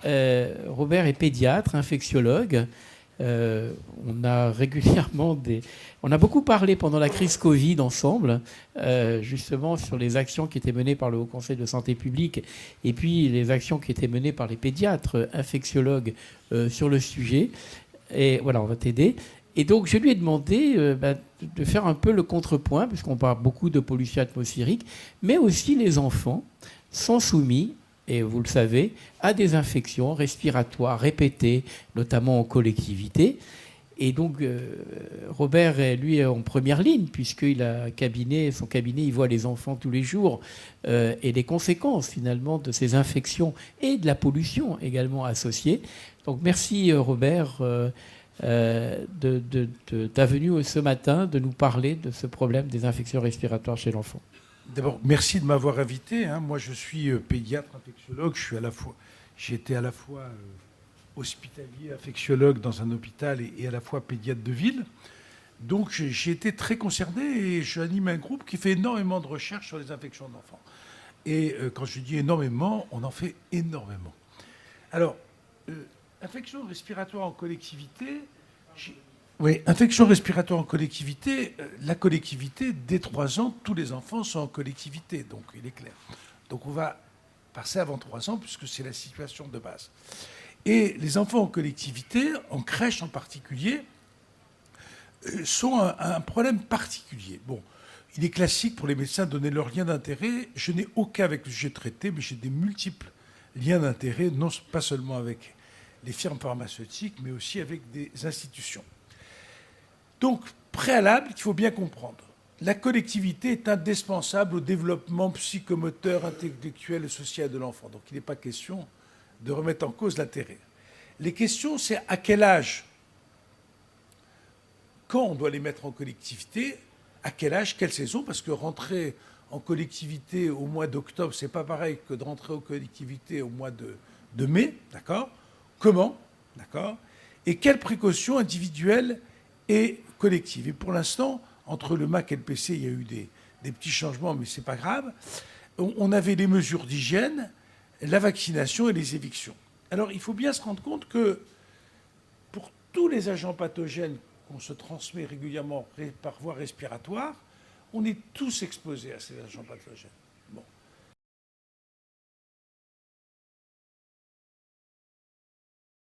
Robert est pédiatre, infectiologue. On a régulièrement on a beaucoup parlé pendant la crise Covid ensemble, justement sur les actions qui étaient menées par le Haut Conseil de santé publique et puis les actions qui étaient menées par les pédiatres infectiologues sur le sujet. Et voilà, on va t'aider. Et donc, je lui ai demandé de faire un peu le contrepoint, puisqu'on parle beaucoup de pollution atmosphérique, mais aussi les enfants sont soumis, et vous le savez, à des infections respiratoires répétées, notamment en collectivité. Et donc, Robert, lui, est en première ligne, puisqu'il a son cabinet, il voit les enfants tous les jours, et les conséquences, finalement, de ces infections et de la pollution également associée. Donc, merci, Robert, de ta venue ce matin, de nous parler de ce problème des infections respiratoires chez l'enfant. D'abord, merci de m'avoir invité. Moi, je suis pédiatre infectiologue. J'ai été à la fois hospitalier infectiologue dans un hôpital et à la fois pédiatre de ville. Donc, j'ai été très concerné et j'anime un groupe qui fait énormément de recherches sur les infections d'enfants. Et quand je dis énormément, on en fait énormément. Alors, infection respiratoire en collectivité. Oui, infection respiratoire en collectivité, la collectivité, dès 3 ans, tous les enfants sont en collectivité, donc il est clair. Donc on va passer avant 3 ans, puisque c'est la situation de base. Et les enfants en collectivité, en crèche en particulier, sont un problème particulier. Bon, il est classique pour les médecins de donner leur lien d'intérêt. Je n'ai aucun avec le sujet traité, mais j'ai des multiples liens d'intérêt, non pas seulement avec les firmes pharmaceutiques, mais aussi avec des institutions. Donc, préalable, il faut bien comprendre. La collectivité est indispensable au développement psychomoteur, intellectuel et social de l'enfant. Donc, il n'est pas question de remettre en cause l'intérêt. Les questions, c'est à quel âge, quand on doit les mettre en collectivité, à quel âge, quelle saison, parce que rentrer en collectivité au mois d'octobre, c'est pas pareil que de rentrer en collectivité au mois de mai, d'accord ? Comment, d'accord ? Et quelles précautions individuelles et collectives. Et pour l'instant, entre le MAC et le PC, il y a eu des petits changements, mais ce n'est pas grave. On avait les mesures d'hygiène, la vaccination et les évictions. Alors, il faut bien se rendre compte que pour tous les agents pathogènes qu'on se transmet régulièrement par voie respiratoire, on est tous exposés à ces agents pathogènes.